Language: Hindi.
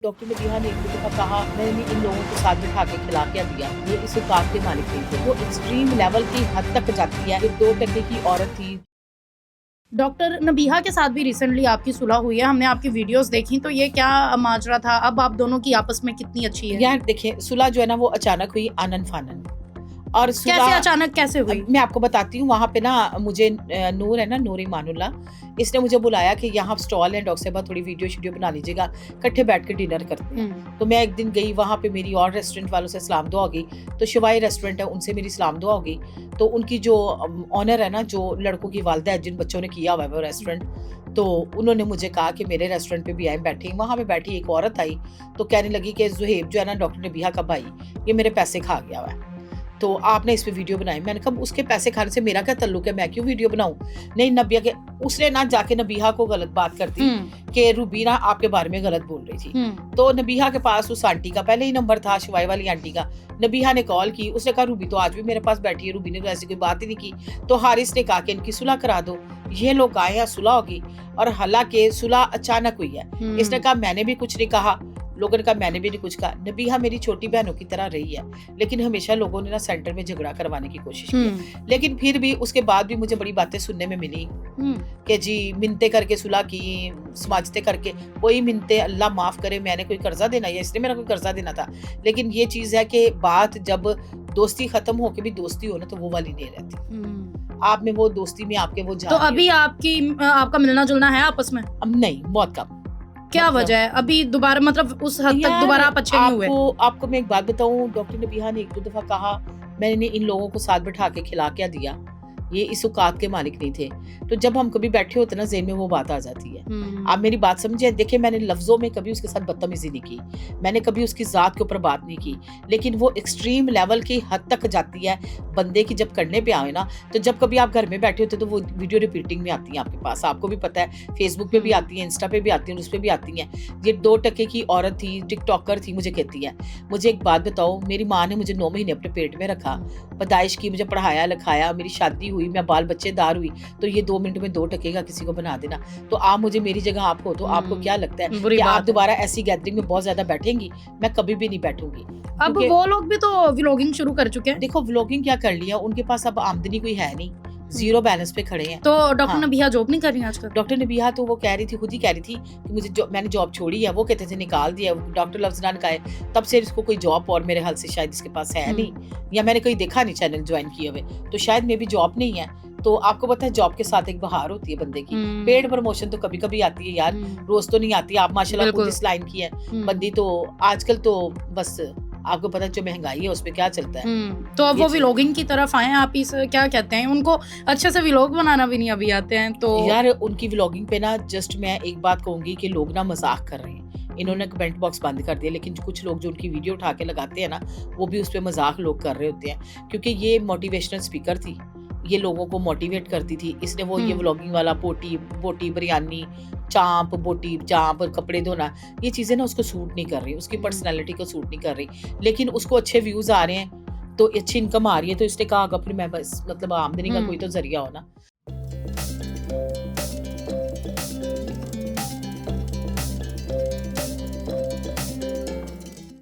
डॉक्टर नबीहा ने एक दफ़ा कहा, मैंने इन लोगों को साथ बिठा के खिला क्या दिया, ये इस औकात के मालिक नहीं थे। वो एक्सट्रीम लेवल की हद तक जाती है। ये 2 टके की औरत थी। डॉक्टर नबीहा के साथ भी रिसेंटली आपकी सुलह हुई है, हमने आपकी वीडियोस देखी, तो ये क्या माजरा था? अब आप दोनों की आपस में कितनी अच्छी है? यार देखिए, सुलह जो है ना वो अचानक हुई, आनन फानन। और कैसे सुलह अचानक कैसे हुई? मैं आपको बताती हूँ। वहाँ पे ना मुझे नूर है ना, नूर ईमानुल्लाह, इसने मुझे बुलाया कि यहाँ स्टॉल है डॉक्टर साहबा, थोड़ी वीडियो शीडियो बना लीजिएगा, इकट्ठे बैठ के डिनर करते हैं। तो मैं एक दिन गई वहाँ पे, मेरी और रेस्टोरेंट वालों से सलाम दुआ हो गई। तो शिवाई रेस्टोरेंट है, उनसे मेरी सलाम दुआ हो गई। तो उनकी जो ऑनर है ना, जो लड़कों की वालदा है, जिन बच्चों ने किया हुआ है वो रेस्टोरेंट, तो उन्होंने मुझे कहा कि मेरे रेस्टोरेंट पे भी आए। बैठी वहाँ पे बैठी एक औरत आई, तो कहने लगी कि ज़ुहैब जो है ना, डॉक्टर नबीहा का भाई, ये मेरे पैसे खा गया हुआ है, तो आपने इस पे वीडियो बनाई। मैंने कहा उसके पैसे खाने से मेरा क्या ताल्लुक है, मैं क्यों वीडियो बनाऊं? नहीं, नबिया के उसने ना जाके नबीहा को गलत बात कर दी कि रूबीना आपके बारे में गलत बोल रही थी। तो नबीहा के पास उस आंटी का पहले ही नंबर था, शिवाई वाली आंटी का। नबीहा ने कॉल की, उसने कहा रूबी तो आज भी मेरे पास बैठी है, रूबी ने तो ऐसी कोई बात ही नहीं की। तो हारिस ने कहा कि इनकी सुलह करा दो। ये लोग आए हैं, सुलह होगी, और हालांकि सुलह अचानक हुई है। इसने कहा मैंने भी कुछ नहीं कहा, लोगों ने कहा मैंने भी नहीं कुछ कहा। नबीहा मेरी छोटी बहनों की तरह रही है, लेकिन हमेशा लोगों ने ना सेंटर में झगड़ा करवाने की कोशिश की। लेकिन फिर भी उसके बाद भी मुझे बड़ी बातें सुनने में मिली कि जी मिन्नतें करके सुलह की, समाजते करके। कोई मिन्नतें, अल्लाह माफ करे, मैंने कोई कर्जा देना या इसने मेरा कोई कर्जा देना था। लेकिन ये चीज है कि बात जब दोस्ती खत्म हो के भी दोस्ती हो ना, तो वो वाली नहीं रहती। आप में वो दोस्ती में आपके वो तो अभी आपका मिलना जुलना है आपस में? अब नहीं, बहुत कम। क्या वजह है? अभी दोबारा मतलब उस हद तक दोबारा आप अच्छे नहीं हुए? आपको मैं एक बात बताऊं, डॉक्टर नबीहा ने एक दो दफा कहा, मैंने इन लोगों को साथ बिठा के खिला क्या दिया, ये इस औकात के मालिक नहीं थे। तो जब हम कभी बैठे होते ना, ज़हन में वो बात आ जाती है। आप मेरी बात समझे? देखिए, मैंने लफ्जों में कभी उसके साथ बदतमीजी नहीं की, मैंने कभी उसकी जात के ऊपर बात नहीं की, लेकिन वो एक्सट्रीम लेवल की हद तक जाती है बंदे की जब करने पे आए ना। तो जब कभी आप घर में बैठे होते तो वो वीडियो रिपीटिंग में आती है आपके पास, आपको भी पता है, फेसबुक पे भी आती है, इंस्टा पे भी आती है, उस पे भी आती है। ये 2 टके की औरत थी, टिकटॉकर थी, मुझे कहती है, मुझे एक बात बताओ, मेरी माँ ने मुझे 9 महीने अपने पेट में रखा, पैदाइश की, मुझे पढ़ाया लिखाया, मेरी शादी हुई, मैं बाल बच्चेदार हुई, तो ये 2 मिनट में 2 टके का किसी को बना देना। तो आप मुझे, मेरी जगह आप हो, तो आपको क्या लगता है कि आप दोबारा ऐसी गैदरिंग में बहुत ज्यादा बैठेंगी? मैं कभी भी नहीं बैठूंगी। अब वो लोग भी तो व्लॉगिंग शुरू कर चुके हैं। देखो, व्लॉगिंग क्या कर लिया, उनके पास अब आमदनी कोई है नहीं, जीरो बैलेंस पे खड़े हैं। तो डॉक्टर नबीहा जॉब नहीं कर रही आजकल? डॉक्टर नबीहा तो वो कह रही थी, खुद ही कह रही थी कि मुझे मैंने जॉब छोड़ी है। वो कहते थे निकाल दिया, डॉक्टर लफ्जनान का है, तब से इसको कोई जॉब और मेरे हाल से शायद इसके पास है नहीं, या मैंने कहीं देखा नहीं चैनल ज्वाइन किए हुए, तो शायद मे भी जॉब नहीं है। तो आपको पता है, जॉब के साथ एक बहार होती है बंदे की। पेड प्रमोशन तो कभी कभी आती है यार, रोज तो नहीं आती। आप माशाल्लाह खुद इस लाइन की है बंदी, तो आजकल तो बस आपको पता है जो महंगाई है उस पे क्या चलता है। तो अब वो व्लॉगिंग की तरफ आए, आप इस क्या कहते हैं, उनको अच्छे से व्लॉग बनाना भी नहीं अभी आते हैं। तो यार उनकी व्लॉगिंग पे ना, जस्ट मैं एक बात कहूंगी कि लोग ना मजाक कर रहे हैं। इन्होंने कमेंट बॉक्स बंद कर दिया, लेकिन कुछ लोग जो उनकी वीडियो उठा के लगाते हैं ना, वो भी उस पे मजाक लोग कर रहे होते हैं, क्योंकि ये मोटिवेशनल स्पीकर थी, ये लोगों को मोटिवेट करती थी। इसने वो ये व्लॉगिंग वाला बोटी बिरयानी, चांप, बोटी चांप, कपड़े धोना, ये चीजें ना उसको सूट नहीं कर रही, उसकी पर्सनैलिटी को सूट नहीं कर रही, लेकिन उसको अच्छे व्यूज आ रहे हैं, तो अच्छी इनकम आ रही है, तो इसने कहा अपने मैं बस मतलब आमदनी का कोई तो जरिया हो ना।